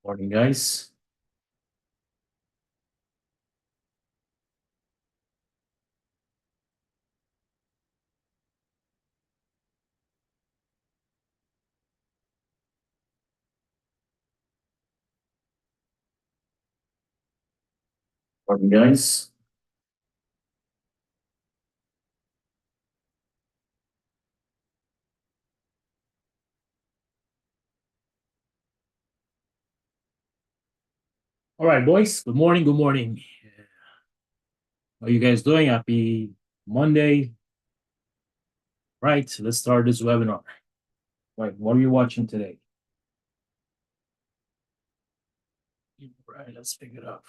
Morning, guys. Morning, guys. All right, boys. Good morning. Good morning. How are you guys doing? Happy Monday. Right. Let's start this webinar. Right. What are you watching today? Right. Let's pick it up.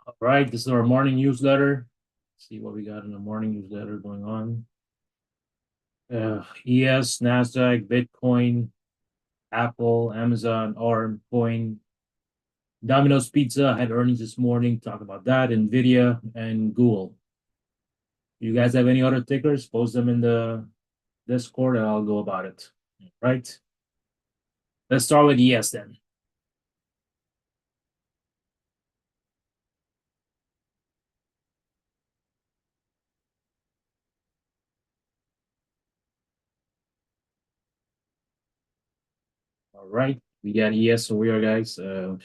All right. This is our morning newsletter. See what we got in the morning newsletter going on. ES, NASDAQ, Bitcoin, Apple, Amazon, ARM, Coin, Domino's Pizza had earnings this morning. Talk about that. Nvidia and Google. You guys have any other tickers? Post them in the Discord and I'll go about it. Right. Let's start with ES then. All right. We got ES over here, guys.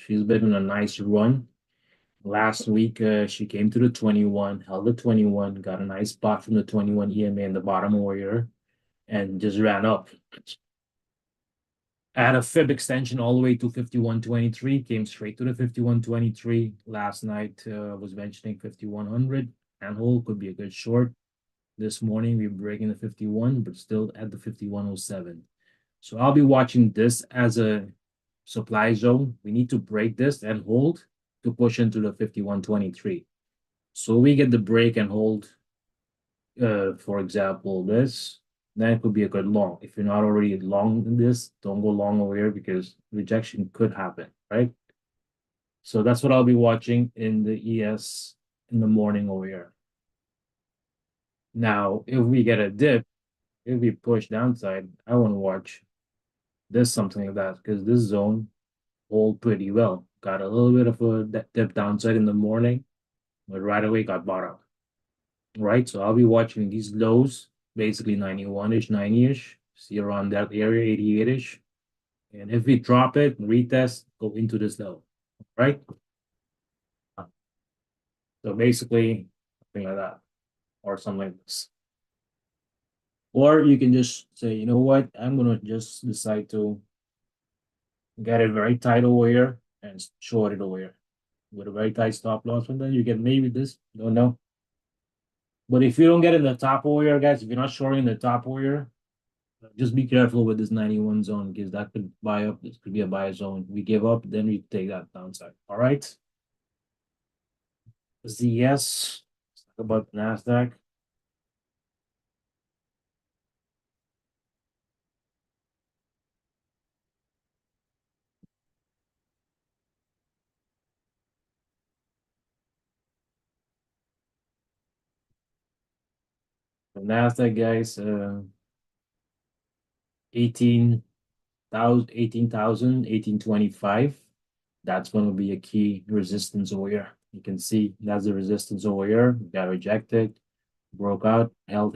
She's been on a nice run. Last week, she came to the 21, held the 21, got a nice spot from the 21 EMA in the bottom over here, and just ran up. Had a fib extension all the way to 51.23, came straight to the 51.23. Last night, was mentioning 5100, and hold could be a good short. This morning, we're breaking the 51, but still at the 5107. So I'll be watching this as a supply zone. We need to break this and hold to push into the 5123. So we get the break and hold, for example, this, then it could be a good long. If you're not already long in this, don't go long over here because rejection could happen, right? So that's what I'll be watching in the ES in the morning over here. Now, if we get a dip, if we push downside, I want to watch this something like that because this zone hold pretty well. Got a little bit of a dip downside in the morning, but right away got bottom. Right, so I'll be watching these lows, basically 91-ish, 90-ish, see around that area, 88-ish. And if we drop it, retest, go into this low, right? So basically, something like that, or something like this. Or you can just say, you know what, I'm gonna just decide to get it very tight over here and short it over here with a very tight stop loss, and then you get maybe this, don't know. But if you don't get in the top warrior, guys, if you're not shorting the top warrior, just be careful with this 91 zone because that could buy up. This could be a buy zone. We give up, then we take that downside. All right. ZS. Let's talk about NASDAQ. The NASDAQ, guys, 18,000, 18,000, 1825. That's going to be a key resistance over here. You can see that's the resistance over here. Got rejected, broke out, held.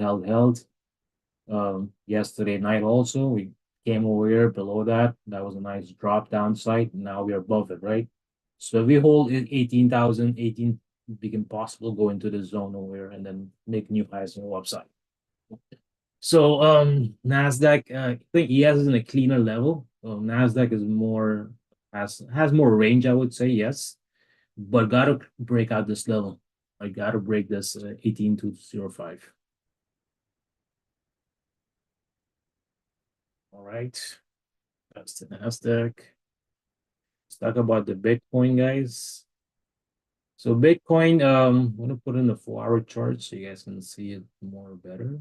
Yesterday night also, we came over here below that. That was a nice drop downside. Now we're above it, right? So if we hold 18,000, 18, we can possibly go into the zone over here and then make new highs on the upside. So Nasdaq, I think ES is in a cleaner level. Nasdaq is more has more range, I would say, yes, but gotta break out this level. I gotta break this 18,205. All right, that's the Nasdaq. Let's talk about the Bitcoin, guys. So Bitcoin, I'm gonna put in the 4-hour chart so you guys can see it more better.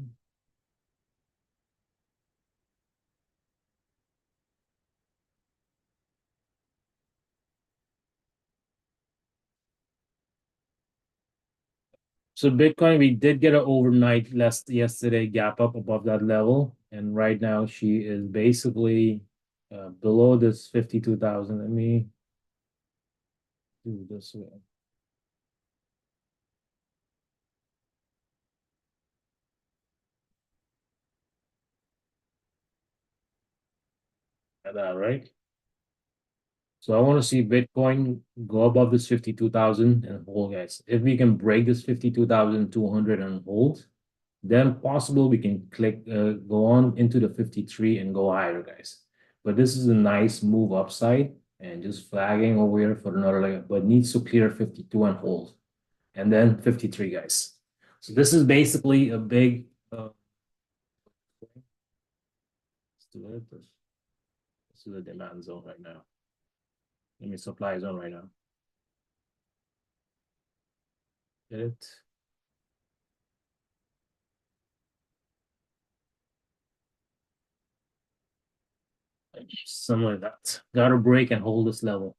So Bitcoin, we did get an overnight last yesterday gap up above that level, and right now she is basically below this 52,000. Let me do this way. Like that, right? So I want to see Bitcoin go above this 52,000 and hold, guys. If we can break this 52,200 and hold, then possible we can go on into the 53 and go higher, guys. But this is a nice move upside and just flagging over here for another leg, but needs to clear 52 and hold, and then 53, guys. So this is basically a big let's do it. This is the demand zone right now. Let me supply zone right now. Get it? Something like that. Gotta break and hold this level.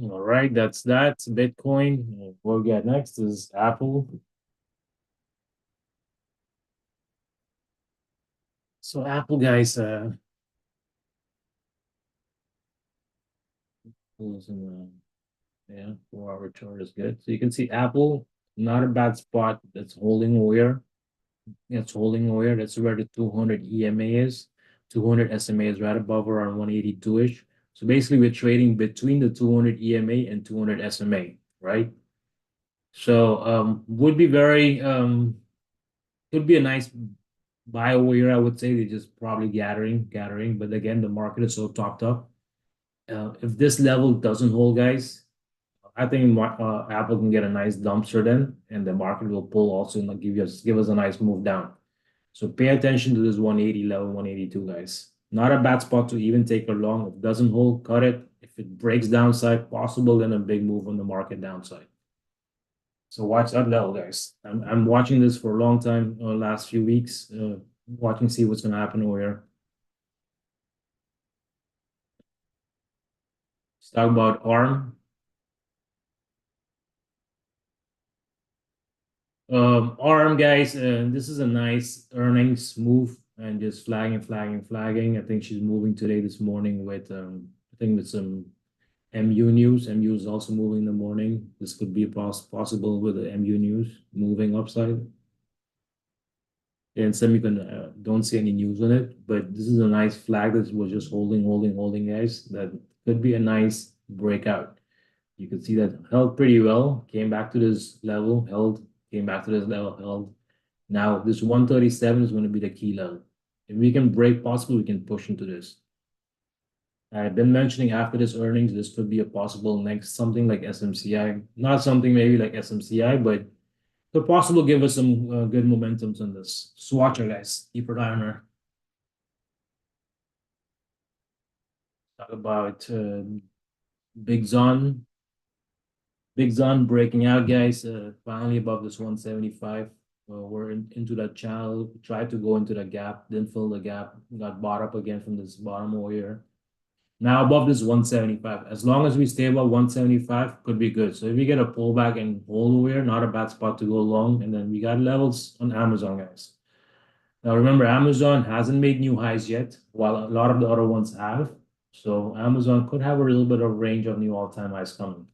All right, that's that. Bitcoin. What we got next is Apple. So Apple, guys, was in yeah, 4 hour chart is good. So you can see Apple, not a bad spot. That's holding over. It's holding over. That's where the 200 EMA is. 200 SMA is right above around 182-ish. So basically, we're trading between the 200 EMA and 200 SMA, right? So would be very could be a nice buy over here. I would say they're just probably gathering. But again, the market is so topped up. If this level doesn't hold, guys, I think Apple can get a nice dumpster then, and the market will pull also and like give us a nice move down. So pay attention to this 180 level, 182, guys. Not a bad spot to even take a long. If it doesn't hold, cut it. If it breaks downside, possible, then a big move on the market downside. So watch that level, guys. I'm watching this for a long time, last few weeks, watching see what's gonna happen over here. Let's talk about ARM. ARM, guys, this is a nice earnings move and just flagging. I think she's moving today this morning with I think with some MU news. MU is also moving in the morning. This could be possible with the MU news moving upside. And semiconductor, don't see any news on it, but this is a nice flag that was just holding, guys. That could be a nice breakout. You can see that held pretty well, came back to this level, held, came back to this level, held. Now this 137 is going to be the key level. If we can break possible, we can push into this. I've been mentioning after this earnings, this could be a possible next something like SMCI, not something maybe like SMCI, but could possible give us some good momentums on this. Swatcher, guys, keep an eye on her. Talk about Big Zon. Big Zon breaking out, guys. Finally above this 175. We're into that channel. Tried to go into the gap, didn't fill the gap. Got bought up again from this bottom over here. Now above this 175. As long as we stay above 175, could be good. So if we get a pullback and hold over here, not a bad spot to go long. And then we got levels on Amazon, guys. Now remember, Amazon hasn't made new highs yet, while a lot of the other ones have. So Amazon could have a little bit of range of new all-time highs coming.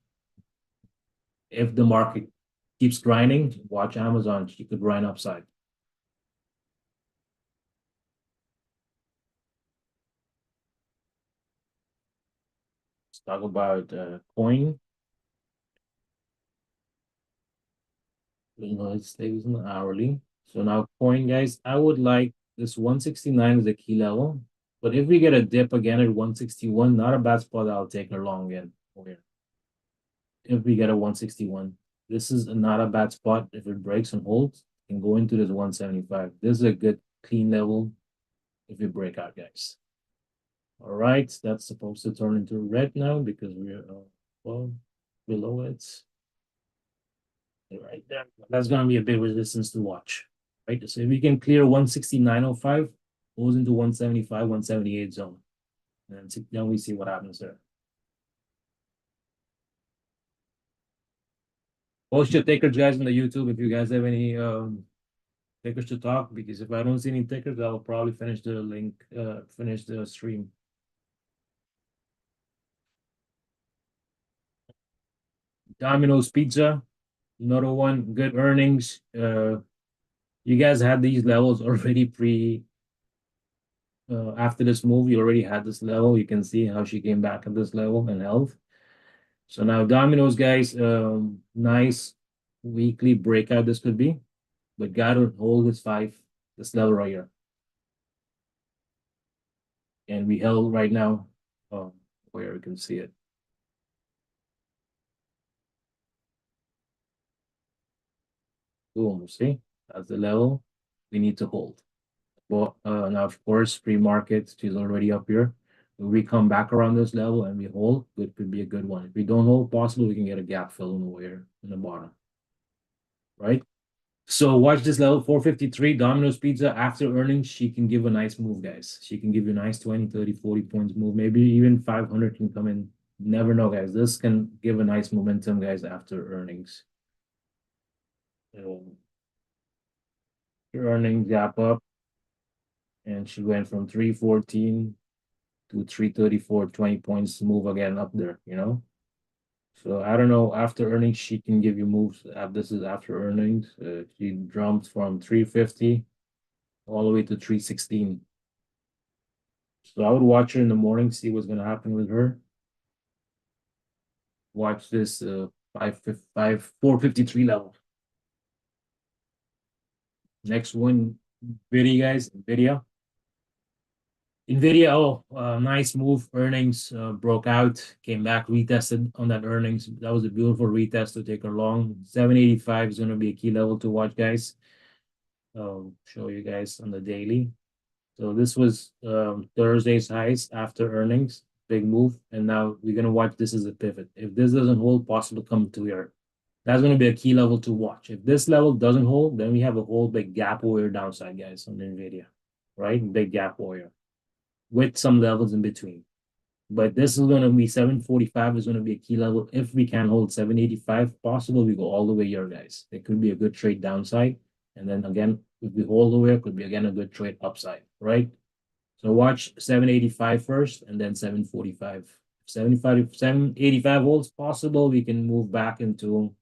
If the market keeps grinding, watch Amazon. You could grind upside. Let's talk about coin. It stays in the hourly. So now coin, guys, I would like this 169 is the key level. But if we get a dip again at 161, not a bad spot, I'll take a long again. Okay. If we get a 161, this is not a bad spot. If it breaks and holds, can go into this 175. This is a good clean level if we break out, guys. All right, that's supposed to turn into red now because we're well below it. Right there. That's gonna be a big resistance to watch. Right. So if we can clear 169.05, goes into 175, 178 zone. And then we see what happens there. Post your tickers, guys, on the YouTube if you guys have any tickers to talk, because if I don't see any tickers, I'll probably finish the finish the stream. Domino's Pizza, another one, good earnings. You guys had these levels already after this move, you already had this level. You can see how she came back at this level and health. So now Domino's, guys, nice weekly breakout this could be, but gotta hold this level right here. And we held right now, where you can see it. Boom, see? That's the level we need to hold. Well, now, of course, pre-market, she's already up here. If we come back around this level and we hold, it could be a good one. If we don't hold, possible we can get a gap fill in the wire in the bottom, right? So watch this level 453, Domino's Pizza. After earnings, she can give a nice move, guys. She can give you a nice 20, 30, 40 points move. Maybe even 500 can come in. Never know, guys. This can give a nice momentum, guys, after earnings. Earnings gap up, and she went from 314 to 334, 20 points move again up there, you know? So I don't know, after earnings, she can give you moves. This is after earnings. She jumped from 350 all the way to 316. So I would watch her in the morning, see what's going to happen with her. Watch this 453 level. Next one, Nvidia, guys. Nvidia, nice move. Earnings broke out, came back, retested on that earnings. That was a beautiful retest to take her long. 785 is going to be a key level to watch, guys. Show you guys on the daily. So this was Thursday's highs after earnings, big move, and now we're going to watch this as a pivot. If this doesn't hold, possible to come to here. That's going to be a key level to watch. If this level doesn't hold, then we have a whole big gap warrior downside, guys, on Nvidia, right? Big gap warrior with some levels in between. But this is going to be 745 is going to be a key level. If we can hold 785, possible we go all the way here, guys. It could be a good trade downside. And then again, if we hold the way, it could be again a good trade upside, right? So watch 785 first and then 745. 785 holds, possible we can move back into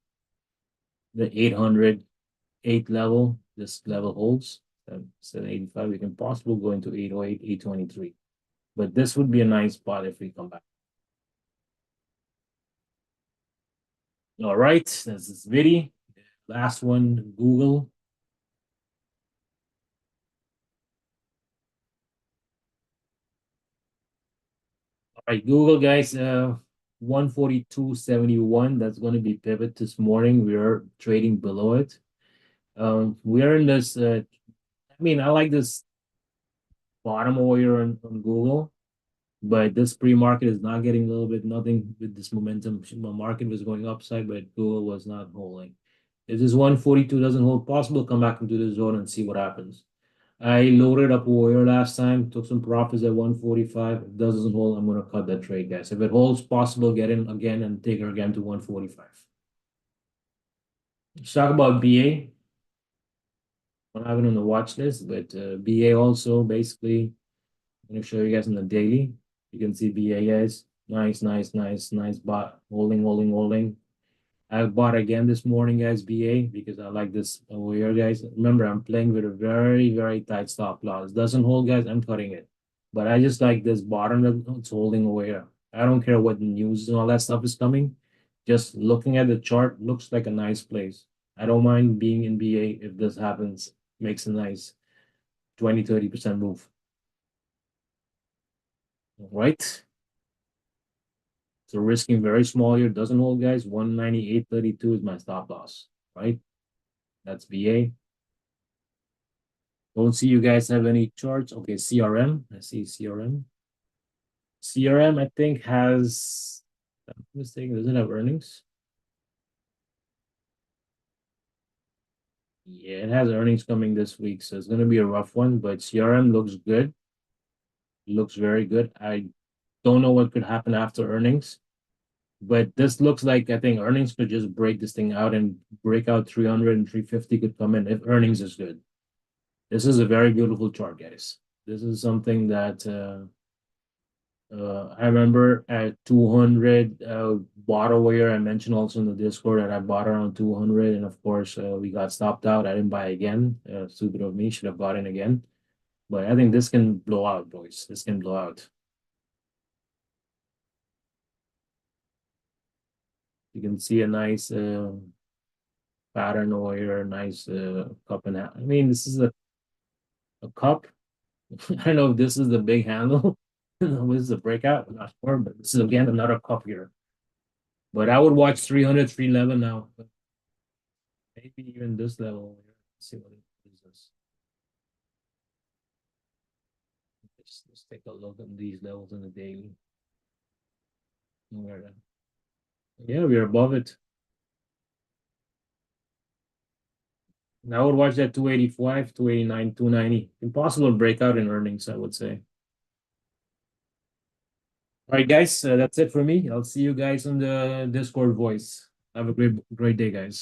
the 808 level. This level holds. 785, we can possibly go into 808, 823. But this would be a nice spot if we come back. All right, that's this video. Last one, Google. All right, Google, guys, 142.71. That's going to be pivot this morning. We are trading below it. We are in this, I like this bottom over here on Google, but this pre-market is not getting a little bit nothing with this momentum. The market was going upside, but Google was not holding. If this 142 doesn't hold, possible come back into the zone and see what happens. I loaded up warrior last time, took some profits at 145. If it doesn't hold, I'm going to cut that trade, guys. If it holds, possible get in again and take her again to 145. Let's talk about BA. I have it on the watch list, but BA also basically, I'm going to show you guys on the daily. You can see BA, guys. Nice bot. Holding. I bought again this morning, guys, BA, because I like this over here, guys. Remember, I'm playing with a very, very tight stop loss. Doesn't hold, guys, I'm cutting it. But I just like this bottom that it's holding over here. I don't care what news and all that stuff is coming. Just looking at the chart, looks like a nice place. I don't mind being in BA if this happens. Makes a nice 20, 30% move. All right. So risking very small here. Doesn't hold, guys. 198.32 is my stop loss, right? That's BA. Don't see you guys have any charts. Okay, CRM. I see CRM. CRM, I think, has, I'm mistaken, doesn't have earnings. Yeah, it has earnings coming this week, so it's going to be a rough one, but CRM looks good. Looks very good. I don't know what could happen after earnings, But this looks like, I think earnings could just break this thing out and break out 300 and 350 could come in if earnings is good. This is a very beautiful chart, guys. This is something that I remember at 200 bought over here. I mentioned also in the Discord that I bought around 200, and of course we got stopped out. I didn't buy again. Stupid of me, should have bought in again. But I think this can blow out, boys. This can blow out. You can see a nice pattern over here, nice cup and a half. I mean, this is a cup. I don't know if this is the big handle. This is a breakout. I'm not sure, but this is again another cup here. But I would watch 300, 311 now. But maybe even this level. Let's see what it is. Let's take a look at these levels in the daily. Yeah, we are above it. And I would watch that 285, 289, 290. Impossible breakout in earnings, I would say. All right, guys, that's it for me. I'll see you guys on the Discord voice. Have a great day, guys.